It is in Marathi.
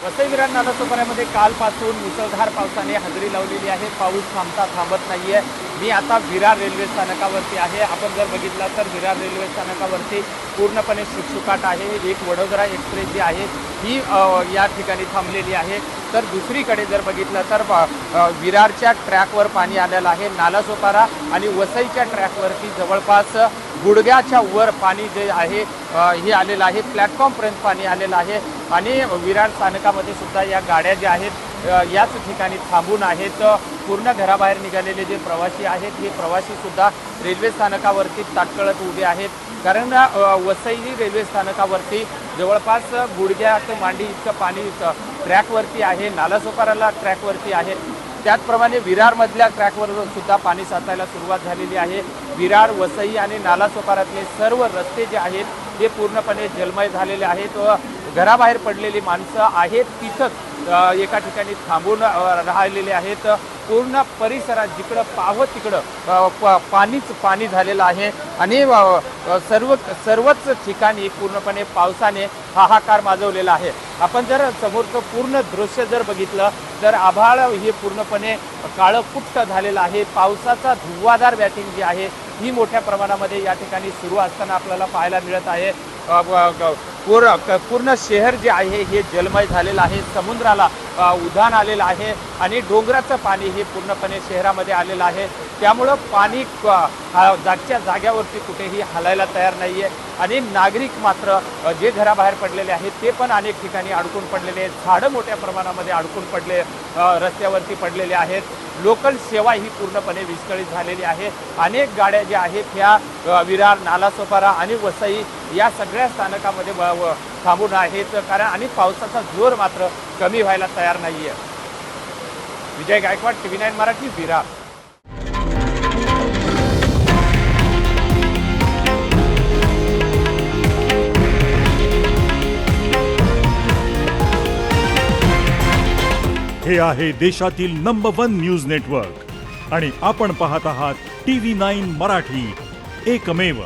वसई विरार नालासोपाऱ्यामध्ये कालपासून मुसळधार पावसाने हजेरी लावलेली आहे। पाऊस थांबत नाहीये। मी आता विरार रेल्वे स्थानकावरती आहे। आपण जर बघितलं तर विरार रेल्वे स्थानकावरती पूर्णपणे शुकशुकाट आहे। एक वडोदरा एक्सप्रेस जी आहे ही या ठिकाणी थांबलेली आहे। तर दुसरीकडे जर बघितलं तर विरारच्या ट्रॅकवर पाणी आलेलं आहे। नालासोपारा आणि वसईच्या ट्रॅकवरती जवळपास गुडघ्याच्या वर पाणी जे आहे हे आलेलं आहे। प्लॅटफॉर्मपर्यंत पाणी आलेलं आहे आणि विरार स्थानकामध्ये सुद्धा या गाड्या ज्या आहेत याच ठिकाणी थांबून आहेत। पूर्ण घराबाहेर निघालेले जे प्रवासी आहेत हे प्रवासी सुद्धा रेल्वे स्थानकावरती ताटकळत उभे आहेत। कारण वसई रेल्वे स्थानकावरती जवळपास गुडघ्यात मांडी इतकं पाणी ट्रॅकवरती आहे। नालासोपाराला ट्रॅकवरती आहे। त्याचप्रमाणे विरारमधल्या ट्रॅकवर सुद्धा पाणी साचायला सुरुवात झालेली आहे। विरार, वसई आणि नालासोपारातले सर्व रस्ते जे आहेत ते पूर्णपणे जलमय झालेले आहेत। घराबाहेर पडलेली माणसं आहेत तिथंच एका ठिकाणी थांबून राहिलेले आहेत। पूर्ण परिसरात जिकडं पाहावं तिकडं पाणी झालेलं आहे आणि सर्वच ठिकाणी पूर्णपणे पावसाने हाहाकार माजवलेला आहे। आपण जर समोरचं पूर्ण दृश्य जर बघितलं तर आभाळ हे पूर्णपणे काळं कुट्ट झालेलं आहे। पावसाचा धुव्वाधार बॅटिंग जी आहे ही मोठ्या प्रमाणामध्ये या ठिकाणी सुरू असताना आपल्याला पाहायला मिळत आहे। पूर्ण शहर जे आहे हे जलमय झालेलं आहे। समुद्राला उधाण आलेलं आहे आणि डोंगराचं पाणी हे पूर्णपणे शहरामध्ये आलेलं आहे। त्यामुळं पाणी जागच्या जाग्यावरती कुठेही हलायला तयार नाहीये आणि नागरिक मात्र जे घराबाहेर पडलेले आहेत ते पण अनेक ठिकाणी अडकून पडलेले आहेत। झाडं मोठ्या प्रमाणामध्ये अडकून पडले रस्त्यावरती पडलेले आहेत। लोकल सेवा ही पूर्णपणे विस्कळीत झालेली आहे। अनेक गाड्या ज्या आहेत ह्या विरार, नालासोपारा आणि वसई या सगळ्या स्थानकामध्ये थांबून आहेत कारण आणि पावसाचा जोर मात्र कमी व्हायला तयार नाहीये। विजय गायकवाड, TV9 मराठी, विरार। हे आहे देशातील नंबर 1 न्यूज नेटवर्क आणि आपण पाहत आहात TV9 मराठी, एकमेव।